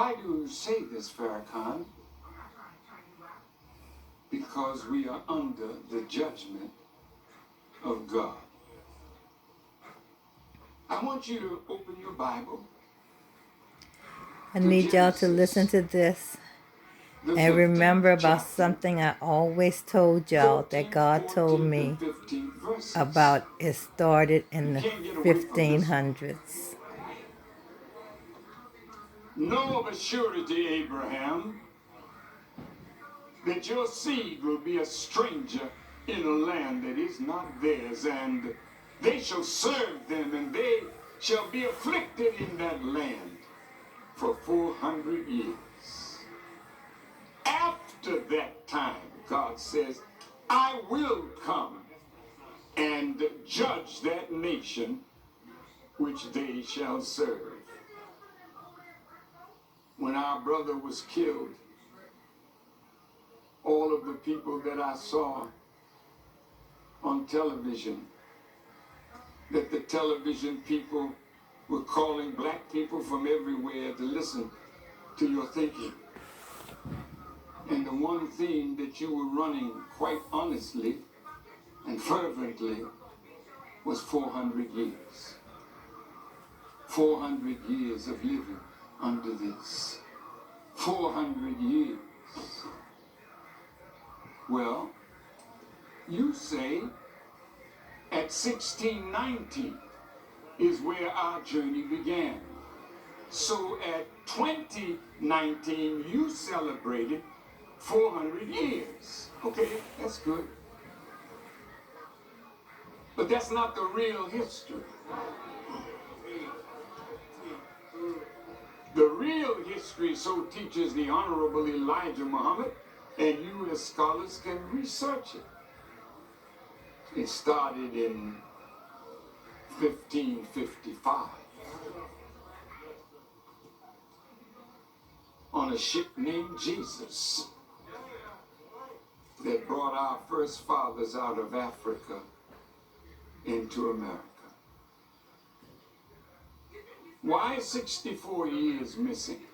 Why do you say this, Farrakhan? Because we are under the judgment of God. I want you to open your Bible. I need y'all to listen to this and remember about something I always told y'all that God told me about. It started in the 1500s. Know of a surety, Abraham, that your seed will be a stranger in a land that is not theirs, and they shall serve them, and they shall be afflicted in that land for 400 years. After that time, God says, I will come and judge that nation which they shall serve. When our brother was killed, all of the people that I saw on television, that the television people were calling black people from everywhere to listen to your thinking. And the one theme that you were running quite honestly and fervently was 400 years. 400 years of living under this. 400 years. Well, you say at 1690 is where our journey began. So at 2019, you celebrated 400 years. Okay, that's good. But that's not the real history. The real history, so teaches the Honorable Elijah Muhammad, and you as scholars can research it. It started in 1555 on a ship named Jesus that brought our first fathers out of Africa into America. Why 64 years missing?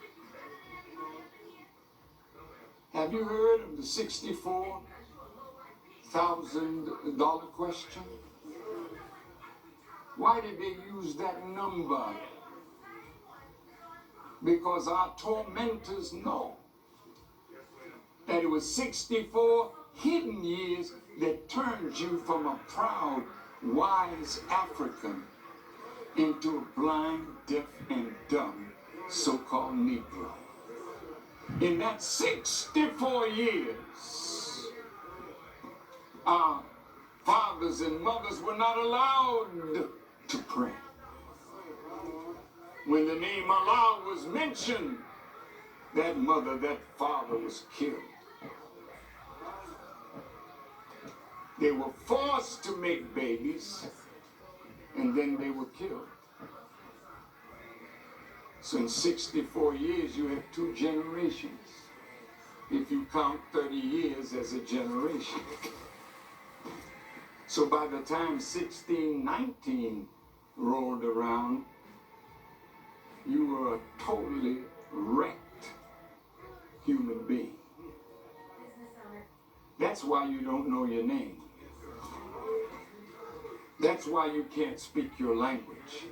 Have you heard of the $64,000 question? Why did they use that number? Because our tormentors know that it was 64 hidden years that turned you from a proud, wise African into a blind, deaf, and dumb so-called Negro. In that 64 years, our fathers and mothers were not allowed to pray. When the name Allah was mentioned, that mother, that father was killed. They were forced to make babies, and then they were killed. So in 64 years, you have 2 generations. If you count 30 years as a generation. So by the time 1619 rolled around, you were a totally wrecked human being. That's why you don't know your name. That's why you can't speak your language.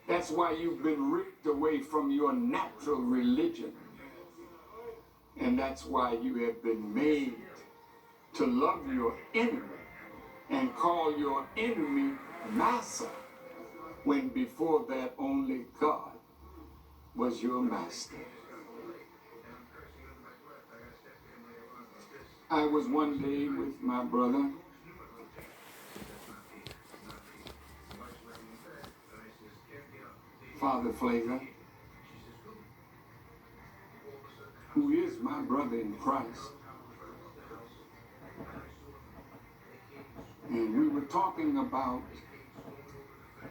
That's why you've been ripped away from your natural religion. And that's why you have been made to love your enemy and call your enemy Massa, when before that only God was your master. I was one day with my brother, Father Flavor, who is my brother in Christ. And we were talking about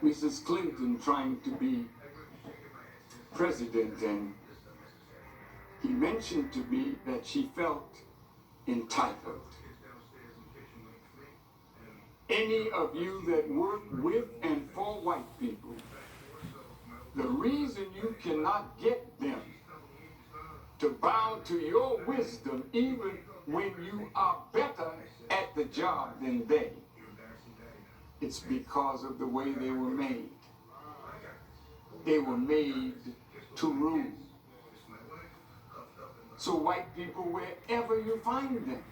Mrs. Clinton trying to be president, and he mentioned to me that she felt entitled. Any of you that work with and for white people, the reason you cannot get them to bow to your wisdom even when you are better at the job than they. It's because of the way they were made. They were made to rule. So white people, wherever you find them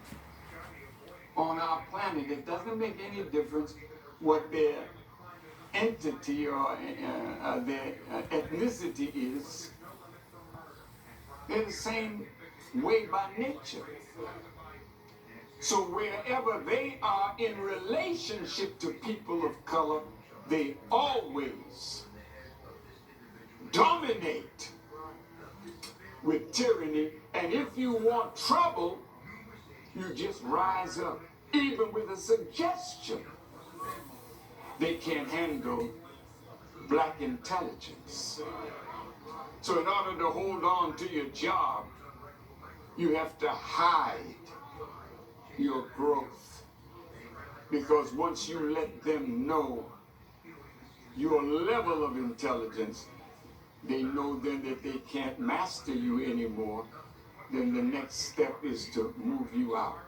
on our planet, it doesn't make any difference what their entity or their ethnicity is. They're the same way by nature. So wherever they are in relationship to people of color, they always dominate with tyranny. And if you want trouble, you just rise up, even with a suggestion. They can't handle black intelligence. So in order to hold on to your job, you have to hide your growth. Because once you let them know your level of intelligence, they know then that they can't master you anymore. Then the next step is to move you out.